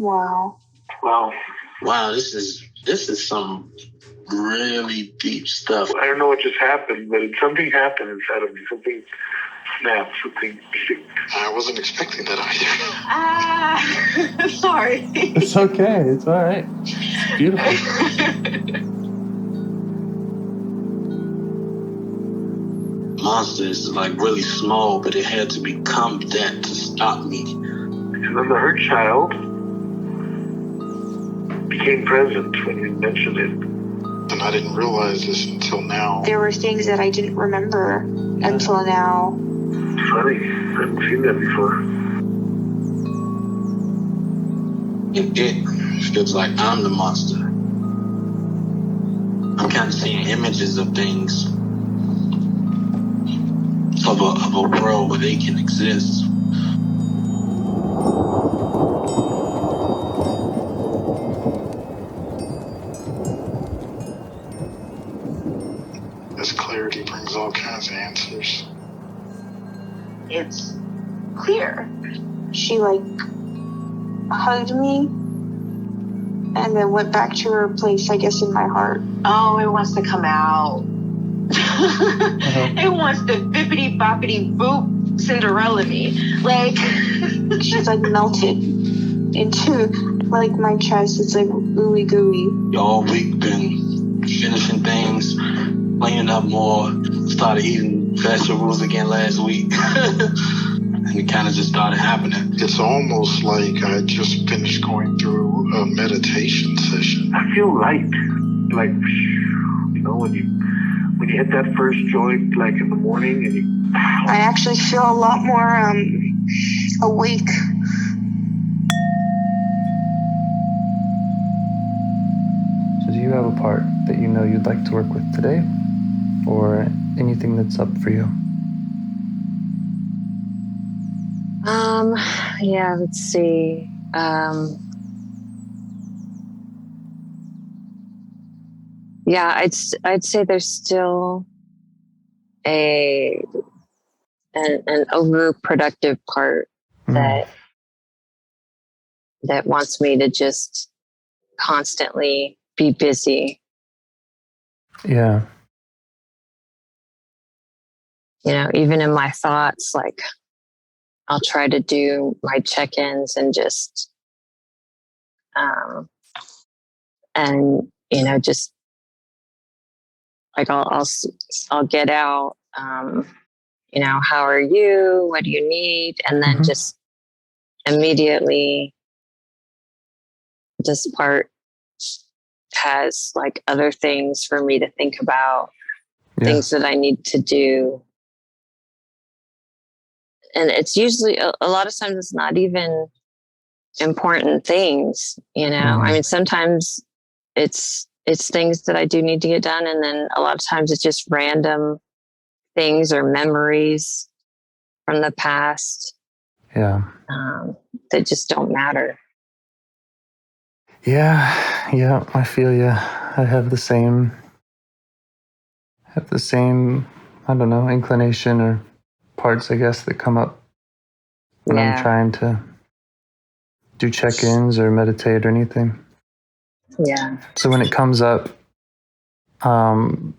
Wow. Wow, this is some really deep stuff. I don't know what just happened, but something happened inside of me. Something snapped. Something. I wasn't expecting that either. Sorry. It's okay. It's all right. It's beautiful. Monster is like really small, but it had to become that to stop me. And then the hurt child became present when you mentioned it. And I didn't realize this until now. There were things that I didn't remember until now. Funny. I haven't seen that before. It feels like I'm the monster. I'm kind of seeing images of things. Of a world where they can exist. This clarity brings all kinds of answers. It's clear. She hugged me and then went back to her place, I guess, in my heart. Oh, it wants to come out. It wants to bippity boppity boop Cinderella me. She's melted into my chest. It's ooey gooey. All week been finishing things, cleaning up more, started eating vegetables again last week. And it kind of just started happening. It's almost like I just finished going through a meditation session. I feel light. When you hit that first joint, in the morning, and I actually feel a lot more awake. So do you have a part that you know you'd like to work with today? Or anything that's up for you? Yeah, let's see. Yeah, I'd say there's still an overproductive part that wants me to just constantly be busy. Yeah. Even in my thoughts, I'll try to do my check-ins and just just I'll get out, how are you? What do you need? And then just immediately this part has other things for me to think about, things that I need to do. And it's usually a lot of times it's not even important things, I mean, sometimes it's things that I do need to get done. And then a lot of times it's just random things or memories from the past. Yeah. That just don't matter. Yeah, I feel you. I have the same, I don't know, inclination or parts, I guess, that come up when I'm trying to do check-ins or meditate or anything. Yeah. So when it comes up, then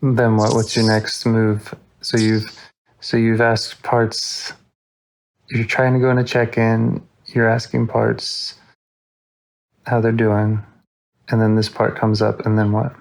what? What's your next move? So you've asked parts. You're trying to go in a check-in. You're asking parts how they're doing, and then this part comes up, and then what?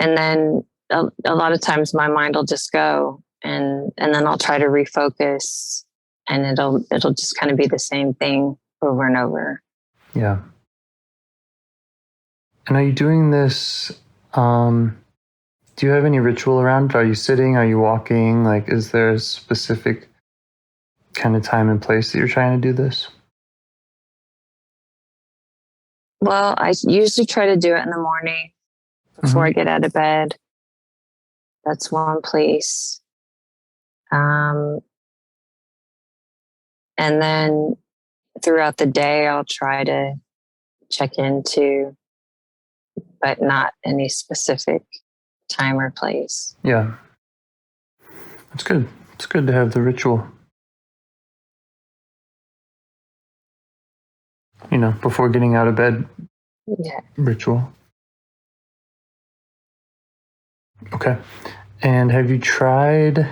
And then a lot of times my mind will just go, and then I'll try to refocus, and it'll just kind of be the same thing over and over. Yeah. And are you doing this? Do you have any ritual around it? Are you sitting? Are you walking? Is there a specific kind of time and place that you're trying to do this? Well, I usually try to do it in the morning before I get out of bed. That's one place. And then throughout the day, I'll try to check into, but not any specific time or place. Yeah. It's good. It's good to have the ritual. Before getting out of bed. Yeah. Ritual. Okay. And have you tried,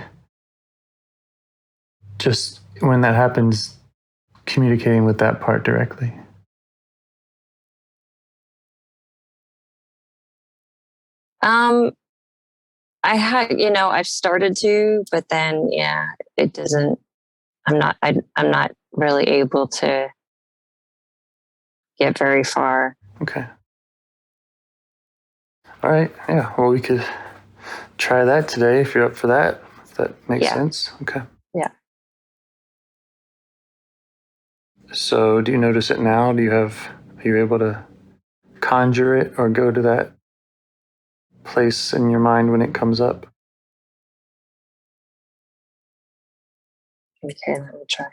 just when that happens, communicating with that part directly? I've started to, but then, it doesn't, I'm not really able to get very far. Okay. All right. Yeah. Well, we could try that today if you're up for that. If that makes sense. Okay. Yeah. So do you notice it now? Are you able to conjure it or go to that place in your mind when it comes up? Okay, let me try.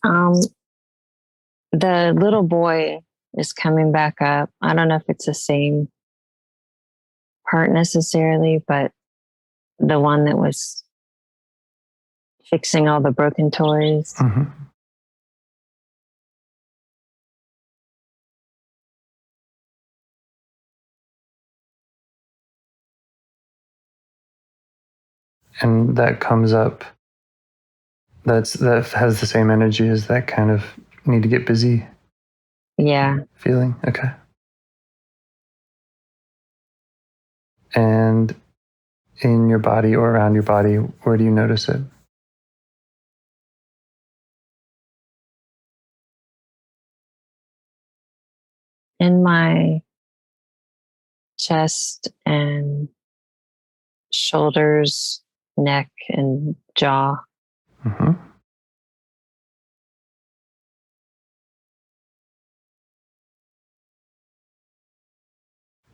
Um, the little boy is coming back up. I don't know if it's the same part necessarily, but the one that was fixing all the broken toys. Mm-hmm. And that comes up. That has the same energy as that kind of need to get busy. Yeah. Feeling. Okay. And in your body or around your body, where do you notice it? In my chest and shoulders, neck, and jaw. Mm-hmm.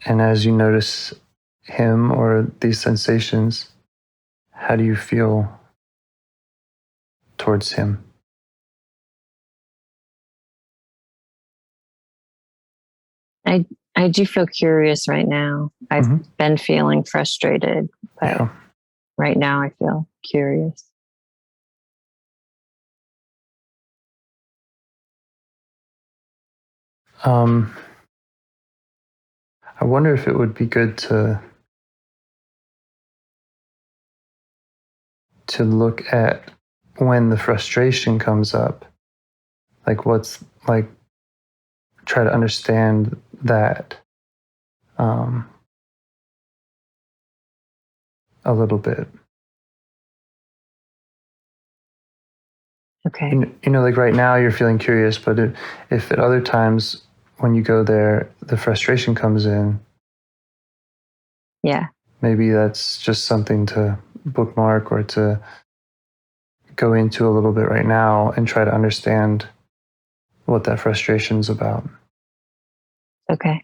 And as you notice him or these sensations, how do you feel towards him? I do feel curious right now. I've been feeling frustrated, but right now I feel curious. I wonder if it would be good to look at when the frustration comes up, like try to understand that a little bit. Okay. Like right now you're feeling curious, but if at other times when you go there, the frustration comes in, maybe that's just something to bookmark or to go into a little bit right now and try to understand what that frustration's about. Okay.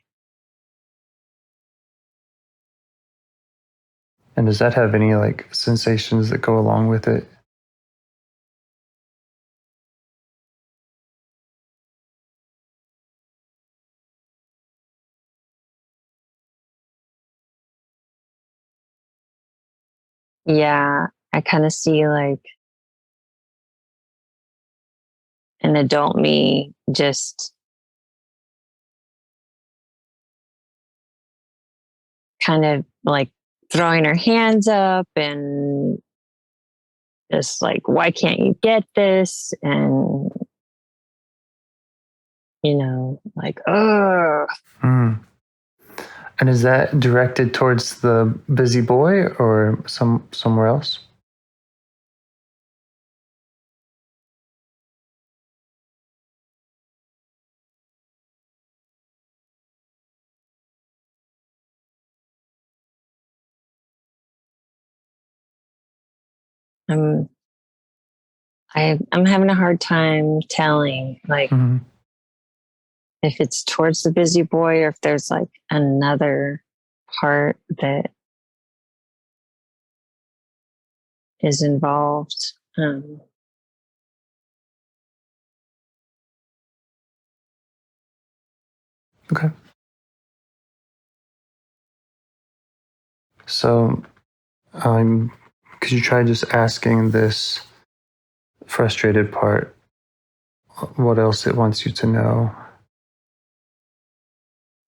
And does that have any sensations that go along with it? Yeah, I kind of see an adult me just kind of throwing her hands up and just why can't you get this? And, oh. And is that directed towards the busy boy or somewhere else? I'm I'm having a hard time telling, like, if it's towards the busy boy or if there's like another part that is involved. Okay. So, could you try just asking this frustrated part what else it wants you to know?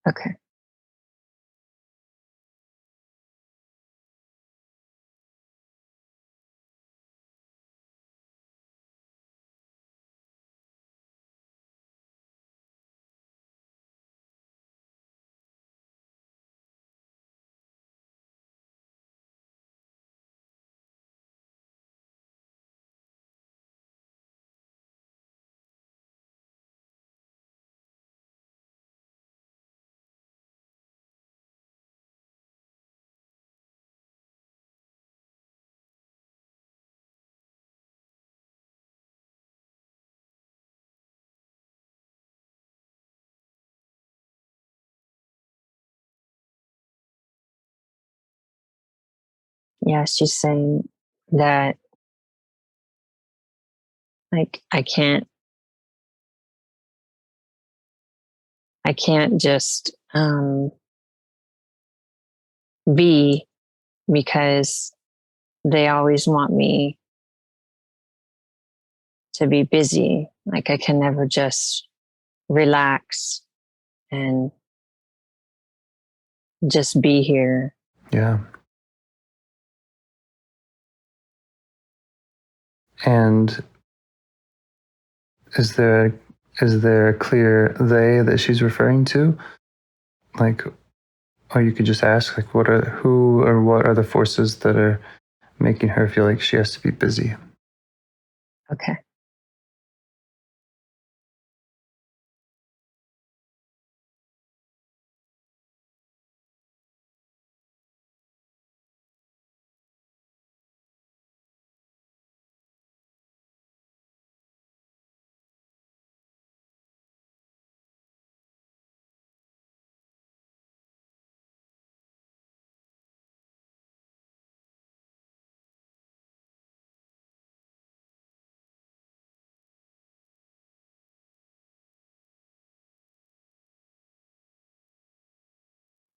Okay. Yeah, she's saying that, like, I can't just be, because they always want me to be busy. Like, I can never just relax and just be here. Yeah. And is there a clear they that she's referring to? Like, or you could just ask, like, what are the forces that are making her feel like she has to be busy? Okay.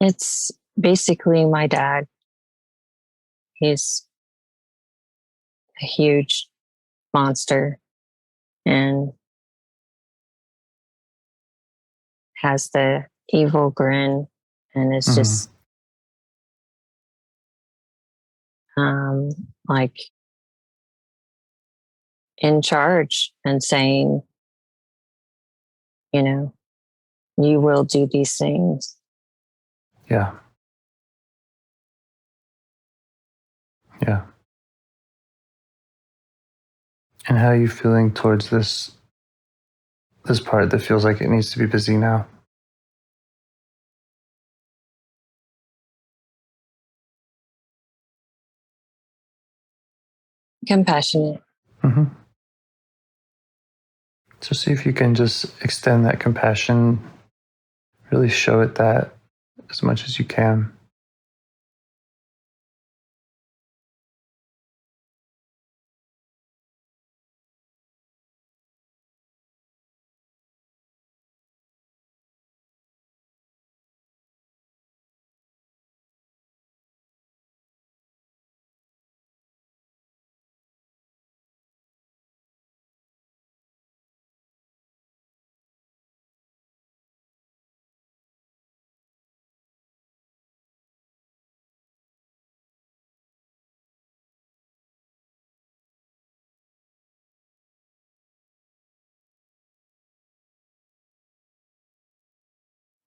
It's basically my dad. He's a huge monster and has the evil grin and is just like in charge and saying, you know, you will do these things. Yeah. Yeah. And how are you feeling towards this part that feels like it needs to be busy now? Compassionate. So see if you can just extend that compassion, really show it that as much as you can.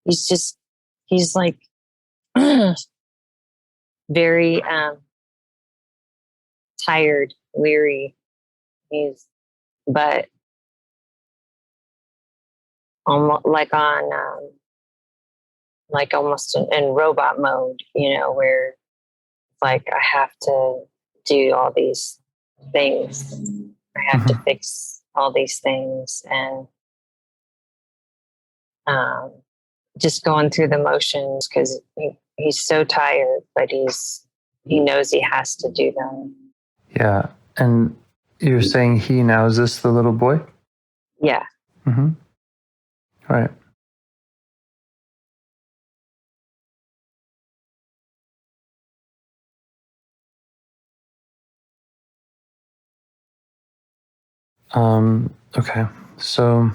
He's like very tired, weary. But almost like almost in robot mode, you know, where like I have to do all these things. I have to fix all these things, and just going through the motions because he's so tired, but he knows he has to do them. Yeah. And you're saying he now, is this the little boy? Yeah. Mm-hmm. Right. Okay. So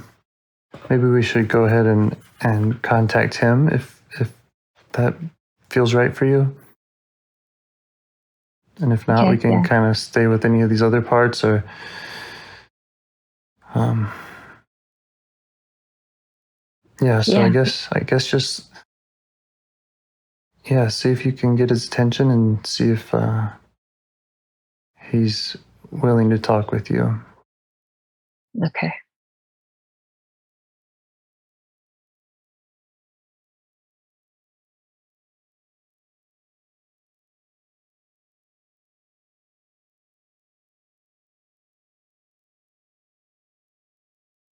maybe we should go ahead and contact him if that feels right for you. And if not, Okay, we can kind of stay with any of these other parts or yeah, so I guess just see if you can get his attention and see if he's willing to talk with you. Okay.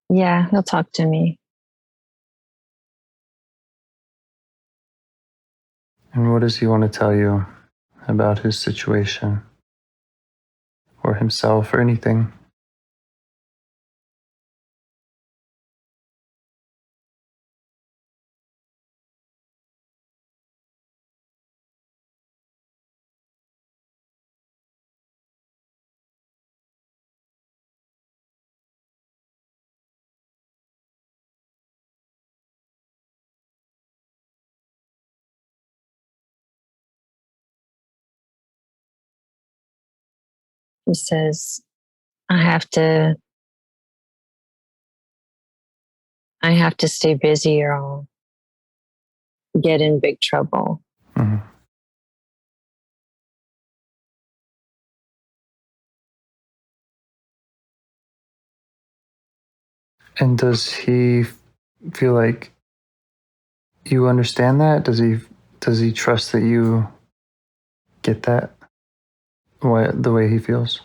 Yeah, he'll talk to me. And what does he want to tell you about his situation or himself or anything? He says, I have to stay busy or I'll get in big trouble. Mm-hmm. And does he feel like you understand that? Does he trust that you get that? The way he feels?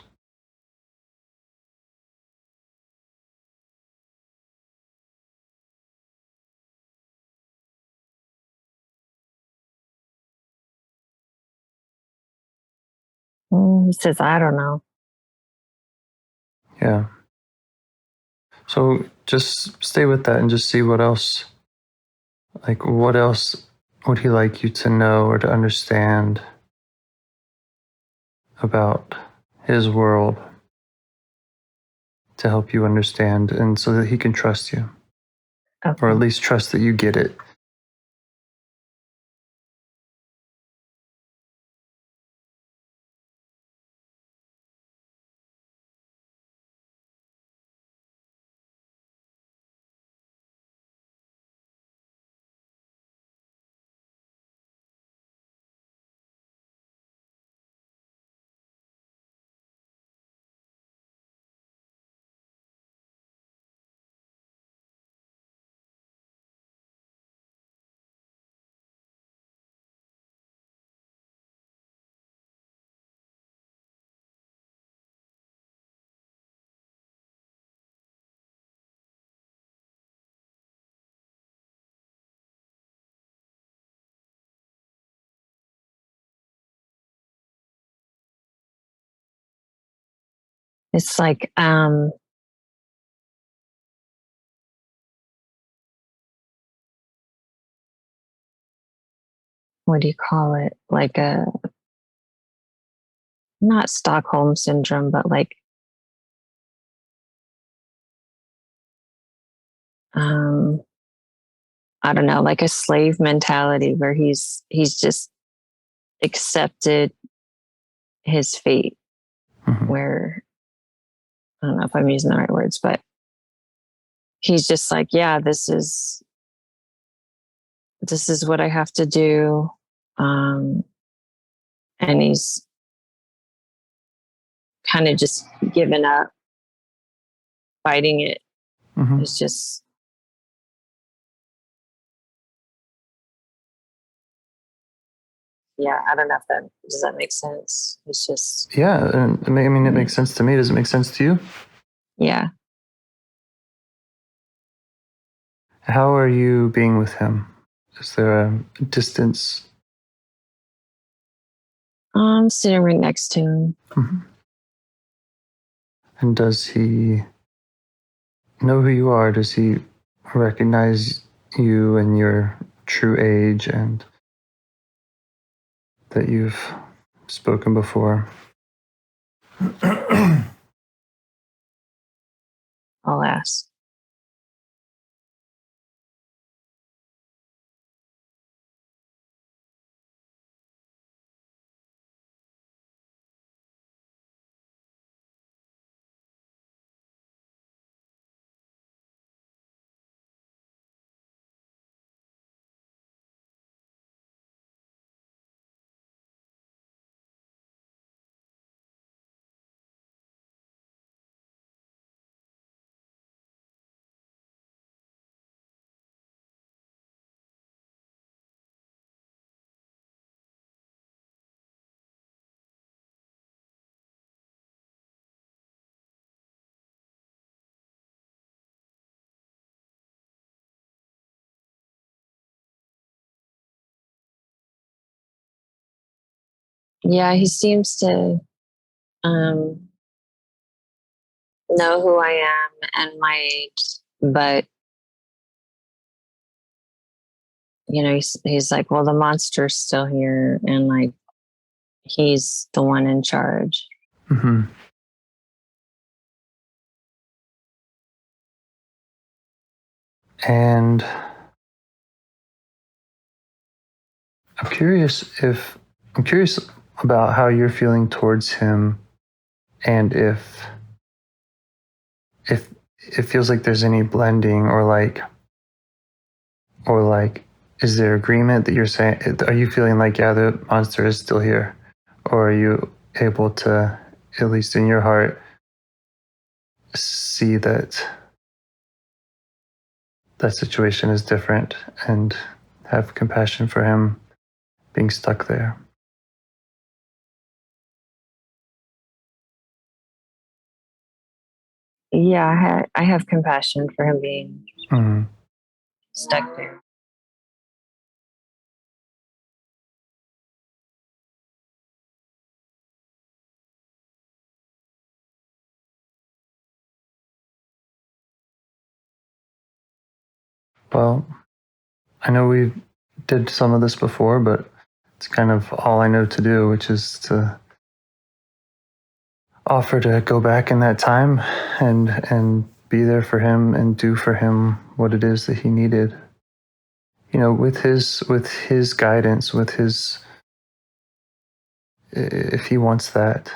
He says, I don't know. Yeah. So just stay with that and just see what else would he like you to know or to understand about his world to help you understand and so that he can trust you. Okay. Or at least trust that you get it. It's like, what do you call it? Like not Stockholm syndrome, but like, I don't know, like a slave mentality where he's just accepted his fate. Mm-hmm. Where I don't know if I'm using the right words, but he's just like, yeah, this is what I have to do. And he's kind of just given up fighting it. Mm-hmm. It's just, yeah, I don't know if does that make sense. It's just, Yeah, and I mean, it makes sense to me. Does it make sense to you? yeah. How are you being with him? Is there a distance? I'm sitting right next to him. Mm-hmm. And does he know who you are? Does he recognize you and your true age and that you've spoken before? I'll ask. Yeah, he seems to know who I am and my age, but he's like, well, the monster's still here, and like he's the one in charge. Mm-hmm. And I'm curious about how you're feeling towards him, and if it feels like there's any blending or like is there agreement that you're saying, are you feeling like, yeah, the monster is still here, or are you able to, at least in your heart, see that that situation is different and have compassion for him being stuck there? Yeah, I have compassion for him being Mm. stuck there. Well, I know we did some of this before, but it's kind of all I know to do, which is to offer to go back in that time and be there for him and do for him what it is that he needed. With his guidance, with his, if he wants that.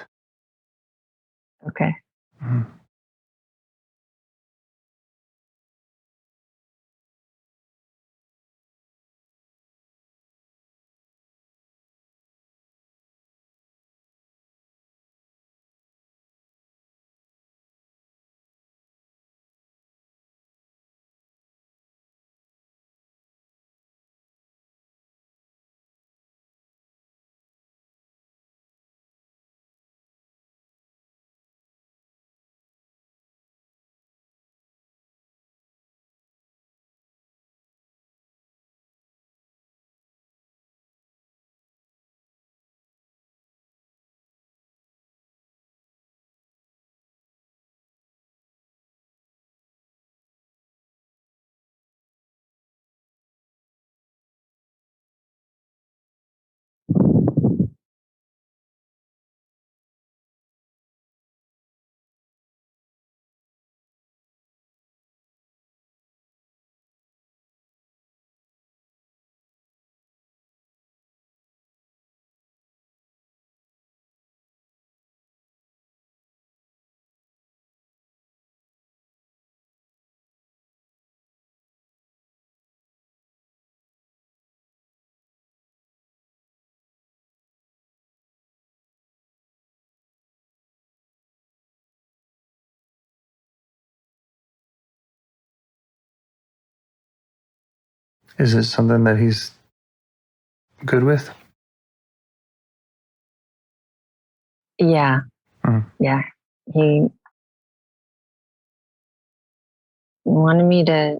Okay. Mhm. Is it something that he's good with? Yeah. Mm. Yeah. He wanted me to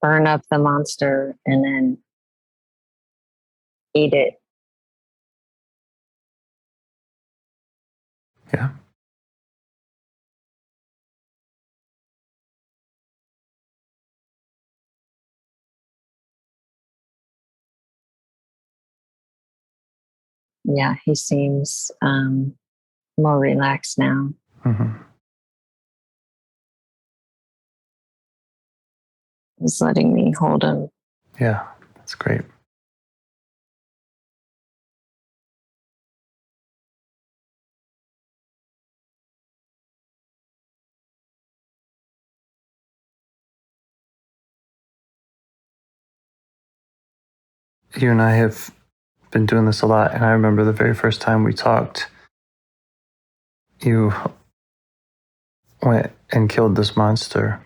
burn up the monster and then eat it. Yeah. Yeah, he seems more relaxed now. Mm-hmm. He's letting me hold him. Yeah, that's great. You and I have been doing this a lot, and I remember the very first time we talked, you went and killed this monster.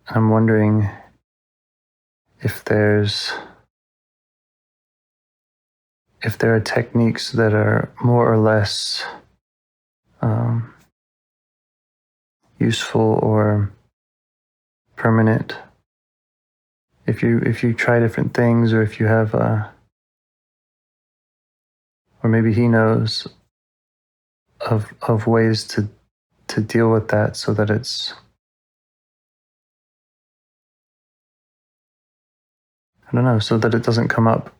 I'm wondering if there are techniques that are more or less useful or permanent. If you try different things, or if you have, or maybe he knows of ways to deal with that, so that it's, I don't know, so that it doesn't come up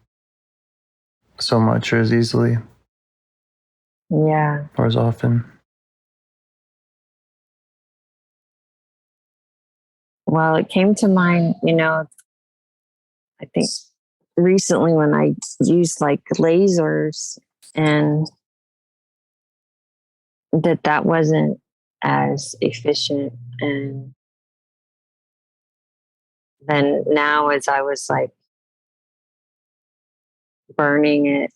so much or as easily Yeah. or as often. Well, it came to mind, I think recently when I used like lasers, and that wasn't as efficient. And then now, as I was like burning it,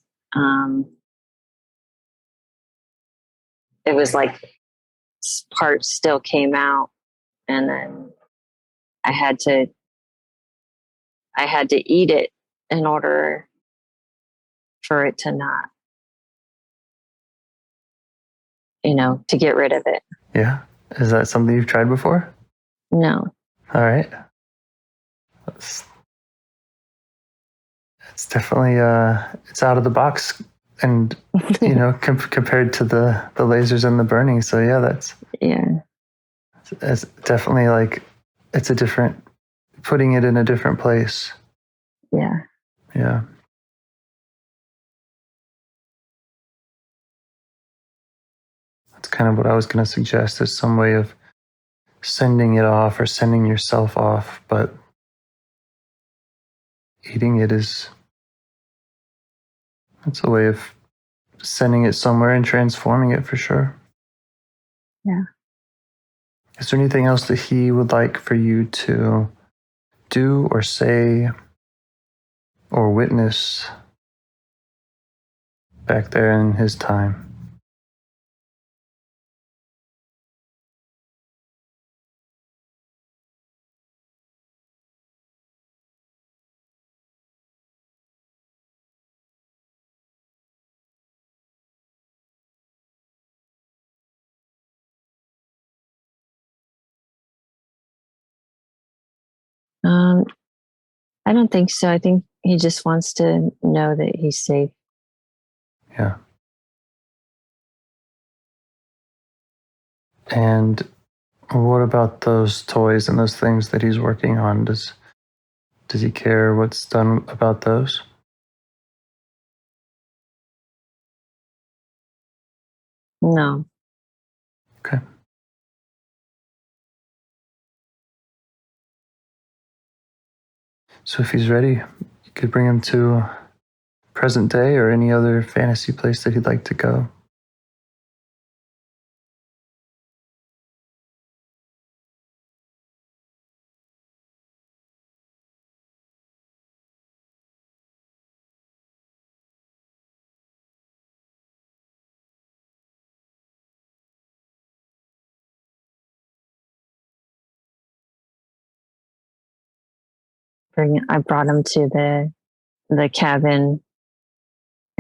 it was like parts still came out, and then I had to eat it in order for it to not, to get rid of it. Yeah. Is that something you've tried before? No. All right. It's definitely it's out of the box, and compared to the lasers and the burning. So yeah, Yeah. it's definitely like, it's a different, putting it in a different place. Yeah. Yeah. That's kind of what I was going to suggest, is some way of sending it off or sending yourself off, but eating it it's a way of sending it somewhere and transforming it for sure. Yeah. Is there anything else that he would like for you to do or say or witness back there in his time? Um, I don't think so. I think he just wants to know that he's safe. Yeah. And what about those toys and those things that he's working on? Does he care what's done about those? No. Okay. So if he's ready, you could bring him to present day or any other fantasy place that he'd like to go. I brought him to the cabin,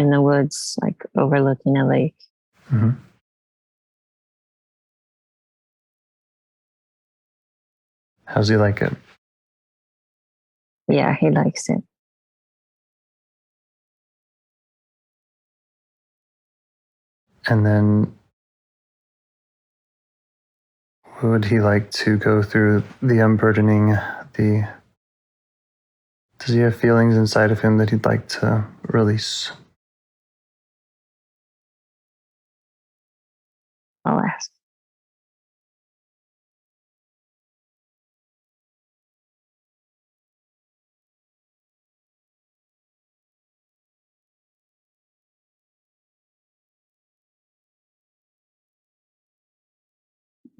in the woods, like overlooking a lake. Mm-hmm. How's he like it? Yeah, he likes it. And then would he like to go through the unburdening, does he have feelings inside of him that he'd like to release? I'll ask.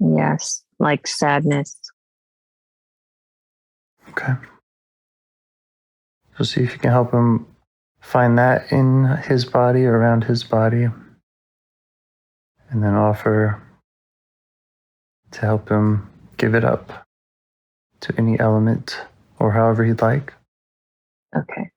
Yes, like sadness. Okay. So see if you can help him find that in his body or around his body. And then offer to help him give it up to any element or however he'd like. Okay.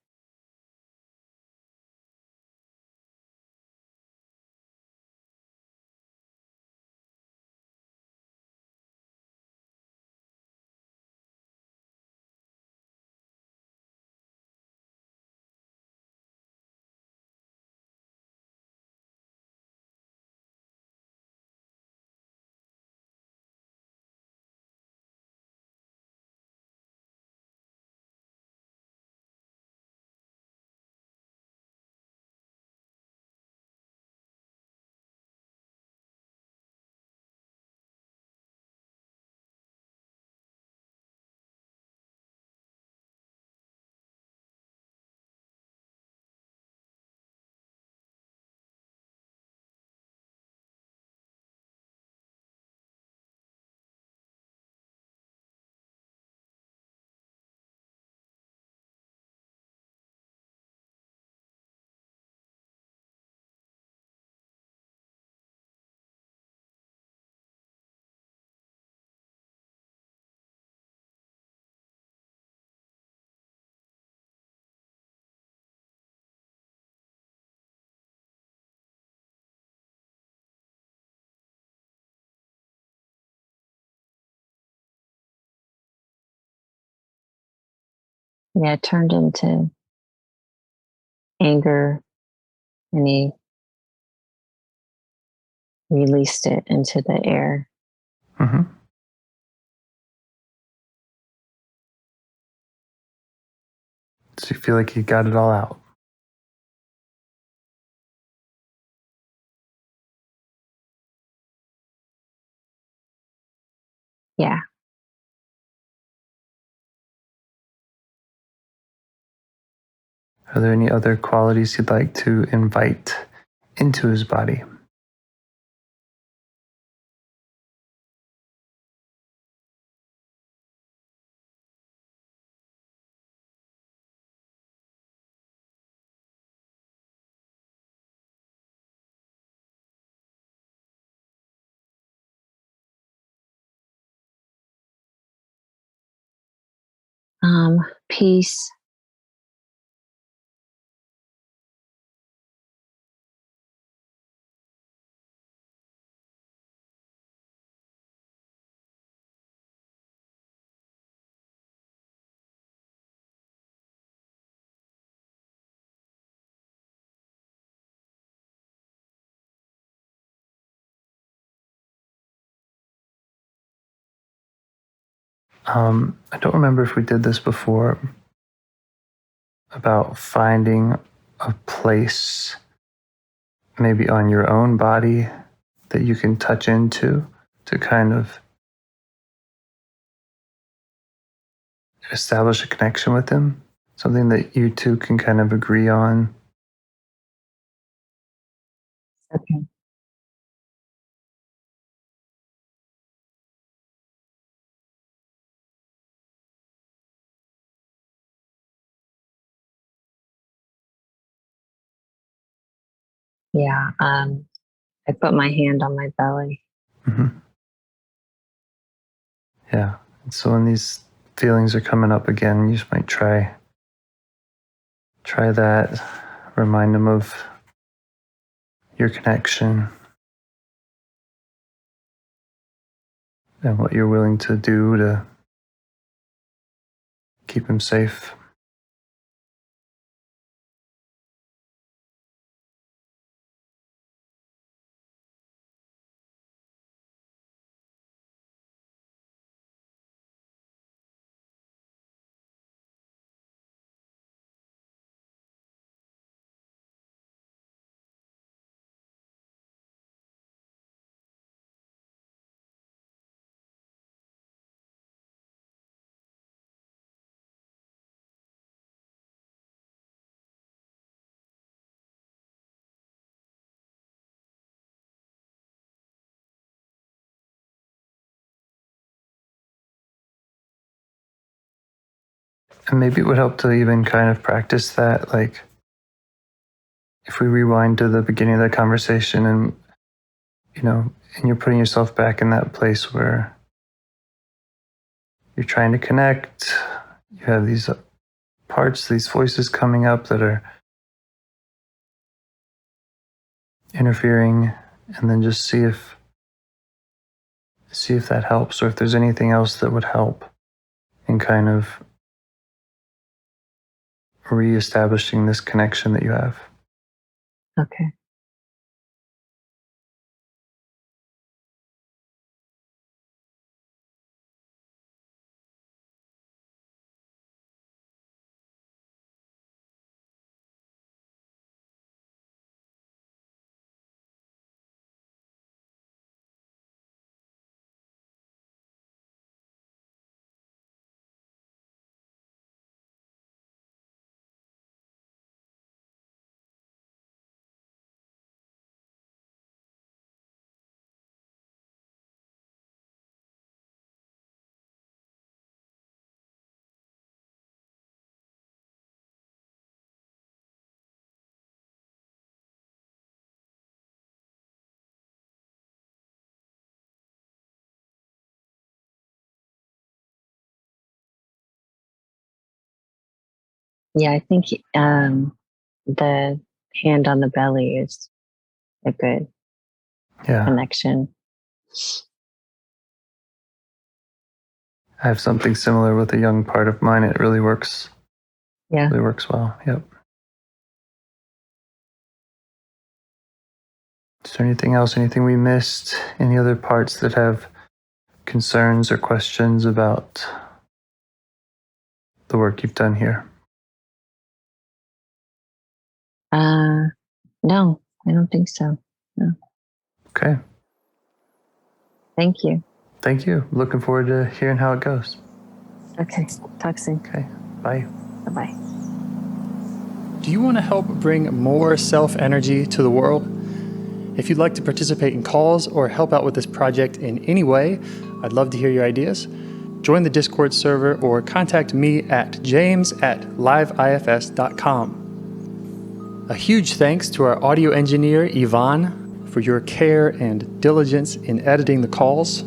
Yeah, it turned into anger, and he released it into the air. Mm-hmm. So you feel like he got it all out. Yeah. Are there any other qualities you'd like to invite into his body? Peace. I don't remember if we did this before about finding a place maybe on your own body that you can touch into to kind of establish a connection with him, something that you two can kind of agree on. Okay. Yeah. I put my hand on my belly. Mm-hmm. Yeah. And so when these feelings are coming up again, you just might try that. Remind him of your connection and what you're willing to do to keep him safe. And maybe it would help to even kind of practice that, like if we rewind to the beginning of the conversation and, and you're putting yourself back in that place where you're trying to connect, you have these parts, these voices coming up that are interfering, and then just see if that helps, or if there's anything else that would help in kind of reestablishing this connection that you have. Okay. Yeah, I think the hand on the belly is a good connection. I have something similar with a young part of mine. It really works. Yeah. Really works well. Yep. Is there anything else? Anything we missed? Any other parts that have concerns or questions about the work you've done here? No, I don't think so. No. Okay. Thank you. Thank you. Looking forward to hearing how it goes. Okay. Talk soon. Okay. Bye. Bye-bye. Do you want to help bring more self-energy to the world? If you'd like to participate in calls or help out with this project in any way, I'd love to hear your ideas. Join the Discord server or contact me at james@liveifs.com. A huge thanks to our audio engineer, Yvonne, for your care and diligence in editing the calls.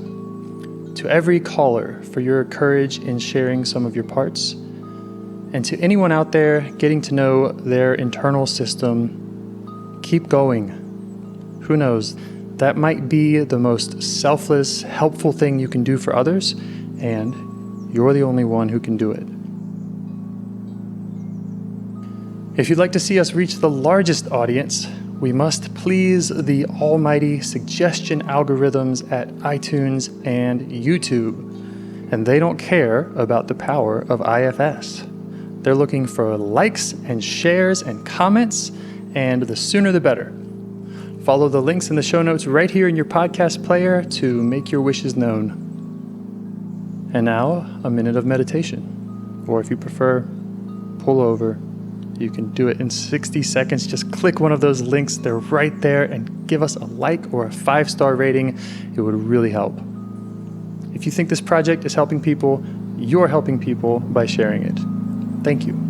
To every caller for your courage in sharing some of your parts. And to anyone out there getting to know their internal system, keep going. Who knows? That might be the most selfless, helpful thing you can do for others, and you're the only one who can do it. If you'd like to see us reach the largest audience, we must please the almighty suggestion algorithms at iTunes and YouTube. And they don't care about the power of IFS. They're looking for likes and shares and comments, and the sooner the better. Follow the links in the show notes right here in your podcast player to make your wishes known. And now, a minute of meditation. Or if you prefer, pull over. You can do it in 60 seconds. Just click one of those links. They're right there, and give us a like or a 5-star rating. It would really help. If you think this project is helping people, you're helping people by sharing it. Thank you.